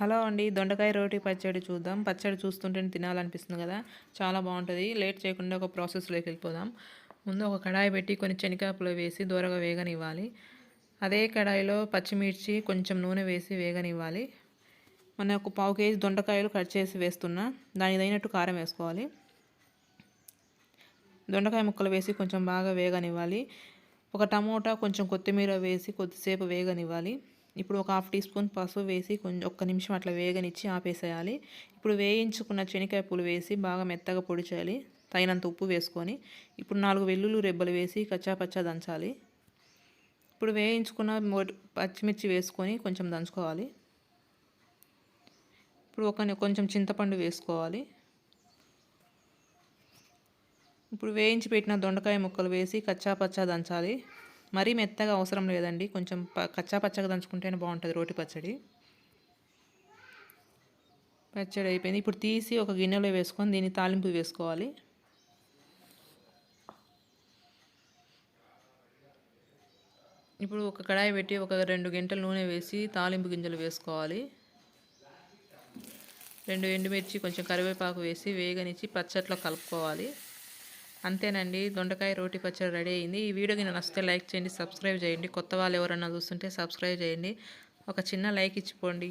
Hello అండి, దొండకాయ రోటి పచ్చడి చూద్దాం. పచ్చడి చూస్తుంటేనే తినాలనిపిస్తుంది కదా, చాలా బాగుంటుంది. లేట్ చేయకుండా ఒక ప్రాసెస్లోకి వెళ్ళిపోదాం. ముందు ఒక కడాయి పెట్టి కొన్ని శనగపప్పులు వేసి దూరగా వేగనివ్వాలి. అదే కడాయిలో పచ్చిమిర్చి కొంచెం నూనె వేసి వేగనివ్వాలి. మన ఒక పావు కేజీ దొండకాయలు కట్ చేసి వేస్తున్నా, దానికి తగినట్టు కారం వేసుకోవాలి. దొండకాయ ముక్కలు వేసి కొంచెం బాగా వేగనివ్వాలి. ఒక టమోటా కొంచెం కొత్తిమీర వేసి కొద్దిసేపు వేగనివ్వాలి. ఇప్పుడు ఒక హాఫ్ టీ స్పూన్ పసుపు వేసి కొంచెం ఒక్క నిమిషం అట్లా వేగనిచ్చి ఆపేసేయాలి. ఇప్పుడు వేయించుకున్న శనగకాయ పూలు వేసి బాగా మెత్తగా పొడి చేయాలి. తగినంత ఉప్పు వేసుకొని ఇప్పుడు 4 వెల్లుల్లి రెబ్బలు వేసి కచ్చాపచ్చా దంచాలి. ఇప్పుడు వేయించుకున్న పచ్చిమిర్చి వేసుకొని కొంచెం దంచుకోవాలి. ఇప్పుడు కొంచెం చింతపండు వేసుకోవాలి. ఇప్పుడు వేయించి పెట్టిన దొండకాయ ముక్కలు వేసి కచ్చాపచ్చా దంచాలి. మరీ మెత్తగా అవసరం లేదండి, కొంచెం కచ్చాపచ్చగా దంచుకుంటేనే బాగుంటుంది రోటి పచ్చడి. పచ్చడి అయిపోయింది. ఇప్పుడు తీసి ఒక గిన్నెలో వేసుకొని దీన్ని తాలింపు వేసుకోవాలి. ఇప్పుడు ఒక కడాయి పెట్టి ఒక 2 గంటలు నూనె వేసి తాలింపు గింజలు వేసుకోవాలి. 2 ఎండుమిర్చి కొంచెం కరివేపాకు వేసి వేగనిచ్చి పచ్చట్లో కలుపుకోవాలి. అంతేనండి, దొండకాయ రోటి పచ్చడి రెడీ అయింది. ఈ వీడియో కింద నచ్చితే లైక్ చేయండి, సబ్స్క్రైబ్ చేయండి. కొత్త వాళ్ళు ఎవరన్నా చూస్తుంటే సబ్స్క్రైబ్ చేయండి. ఒక చిన్న లైక్ ఇచ్చిపోండి.